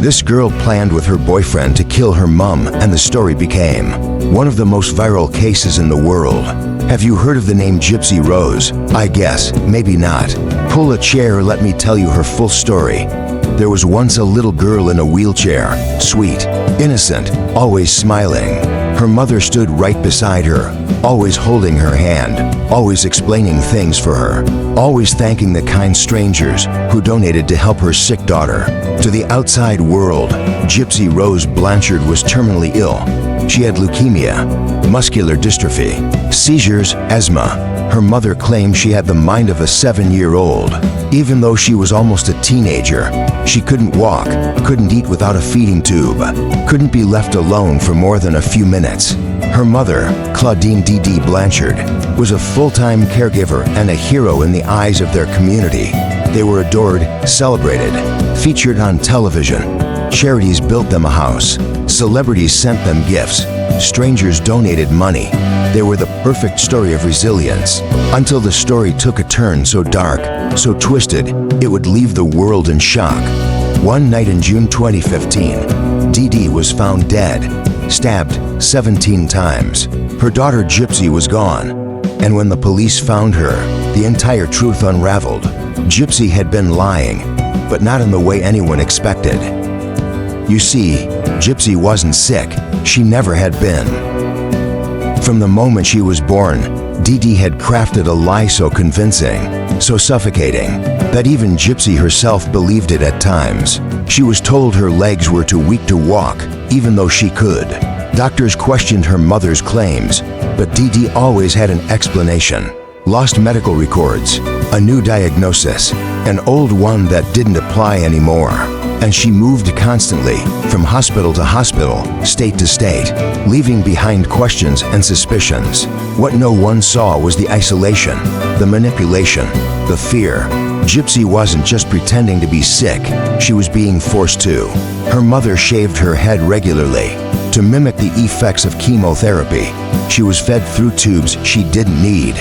This girl planned with her boyfriend to kill her mom, and the story became one of the most viral cases in the world. Have you heard of the name Gypsy Rose? I guess, maybe not. Pull a chair, let me tell you her full story. There was once a little girl in a wheelchair, sweet, innocent, always smiling. Her mother stood right beside her, always holding her hand, always explaining things for her, always thanking the kind strangers who donated to help her sick daughter. To the outside world, Gypsy Rose Blanchard was terminally ill. She had leukemia, muscular dystrophy, seizures, asthma. Her mother claimed she had the mind of a 7-year-old. Even though she was almost a teenager, she couldn't walk, couldn't eat without a feeding tube, couldn't be left alone for more than a few minutes. Her mother, Claudine Dee Blanchard, was a full-time caregiver and a hero in the eyes of their community. They were adored, celebrated, featured on television. Charities built them a house. Celebrities sent them gifts. Strangers donated money. They were the perfect story of resilience, until the story took a turn so dark, so twisted, it would leave the world in shock. One night in June 2015, Dee was found dead, stabbed 17 times. Her daughter Gypsy was gone, and when the police found her, the entire truth unraveled. Gypsy had been lying, but not in the way anyone expected. You see, Gypsy wasn't sick. She never had been. From the moment she was born, Dee had crafted a lie so convincing, so suffocating, that even Gypsy herself believed it at times. She was told her legs were too weak to walk, even though she could. Doctors questioned her mother's claims, but Dee always had an explanation. Lost medical records, a new diagnosis, an old one that didn't apply anymore. And she moved constantly, from hospital to hospital, state to state, leaving behind questions and suspicions. What no one saw was the isolation, the manipulation, the fear. Gypsy wasn't just pretending to be sick, she was being forced to. Her mother shaved her head regularly to mimic the effects of chemotherapy. She was fed through tubes she didn't need.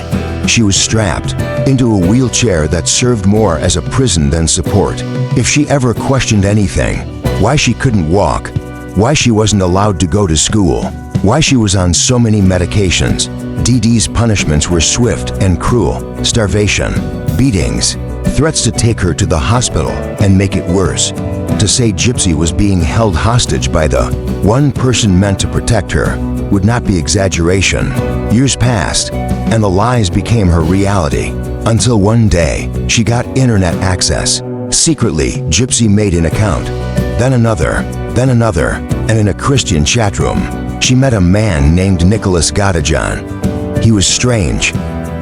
She was strapped into a wheelchair that served more as a prison than support. If she ever questioned anything, why she couldn't walk, why she wasn't allowed to go to school, why she was on so many medications, Dee's punishments were swift and cruel: starvation, beatings, threats to take her to the hospital and make it worse. To say Gypsy was being held hostage by the one person meant to protect her would not be exaggeration. Years passed, and the lies became her reality, until one day, she got internet access. Secretly, Gypsy made an account, then another, and in a Christian chat room, she met a man named Nicholas Godejohn. He was strange.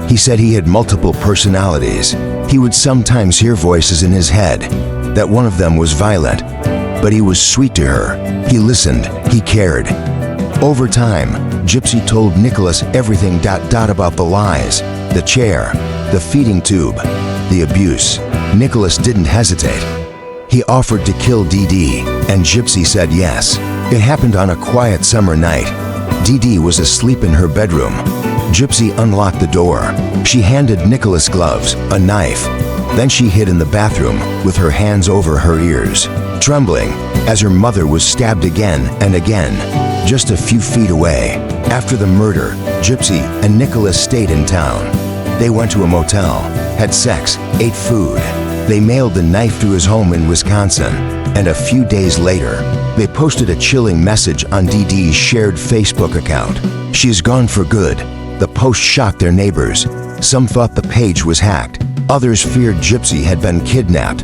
He said he had multiple personalities. He would sometimes hear voices in his head, that one of them was violent, but he was sweet to her. He listened, he cared. Over time, Gypsy told Nicholas everything about the lies, the chair, the feeding tube, the abuse. Nicholas didn't hesitate. He offered to kill Dee, and Gypsy said yes. It happened on a quiet summer night. Dee was asleep in her bedroom. Gypsy unlocked the door. She handed Nicholas gloves, a knife. Then she hid in the bathroom with her hands over her ears, trembling as her mother was stabbed again and again, just a few feet away. After the murder, Gypsy and Nicholas stayed in town. They went to a motel, had sex, ate food. They mailed the knife to his home in Wisconsin, and a few days later, they posted a chilling message on Dee's shared Facebook account. "She's gone for good." The post shocked their neighbors. Some thought the page was hacked. Others feared Gypsy had been kidnapped.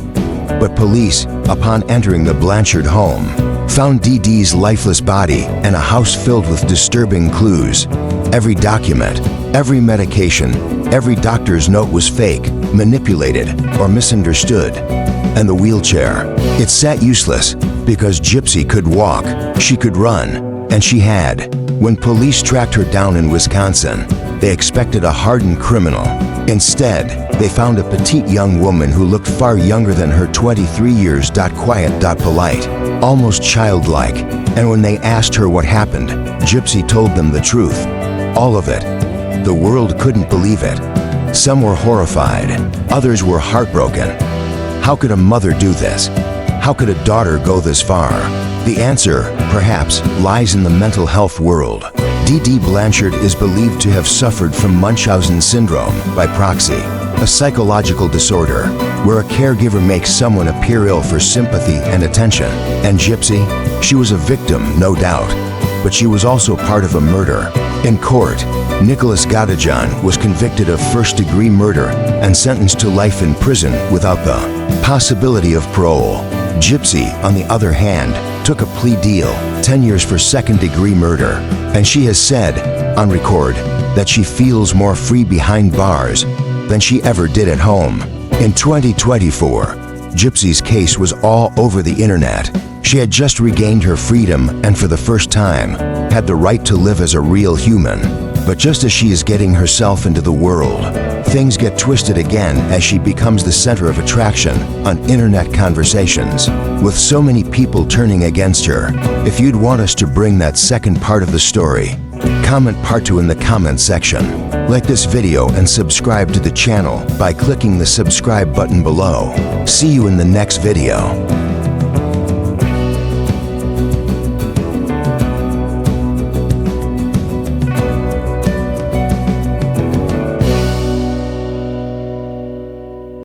But police, upon entering the Blanchard home, found Dee's lifeless body and a house filled with disturbing clues. Every document, every medication, every doctor's note was fake, manipulated, or misunderstood. And the wheelchair, it sat useless because Gypsy could walk, she could run, and she had. When police tracked her down in Wisconsin, they expected a hardened criminal. Instead, they found a petite young woman who looked far younger than her 23 years. Quiet, polite, almost childlike. And when they asked her what happened, Gypsy told them the truth. All of it. The world couldn't believe it. Some were horrified. Others were heartbroken. How could a mother do this? How could a daughter go this far? The answer, perhaps, lies in the mental health world. Dee Dee Blanchard is believed to have suffered from Munchausen syndrome by proxy, a psychological disorder where a caregiver makes someone appear ill for sympathy and attention. And Gypsy? She was a victim, no doubt, but she was also part of a murder. In court, Nicholas Gadajan was convicted of first-degree murder and sentenced to life in prison without the possibility of parole. Gypsy, on the other hand, took a plea deal, 10 years for second-degree murder, and she has said, on record, that she feels more free behind bars than she ever did at home. In 2024, Gypsy's case was all over the internet. She had just regained her freedom and for the first time had the right to live as a real human. But just as she is getting herself into the world, things get twisted again as she becomes the center of attraction on internet conversations, with so many people turning against her. If you'd want us to bring that second part of the story, comment part 2 in the comment section. Like this video and subscribe to the channel by clicking the subscribe button below. See you in the next video.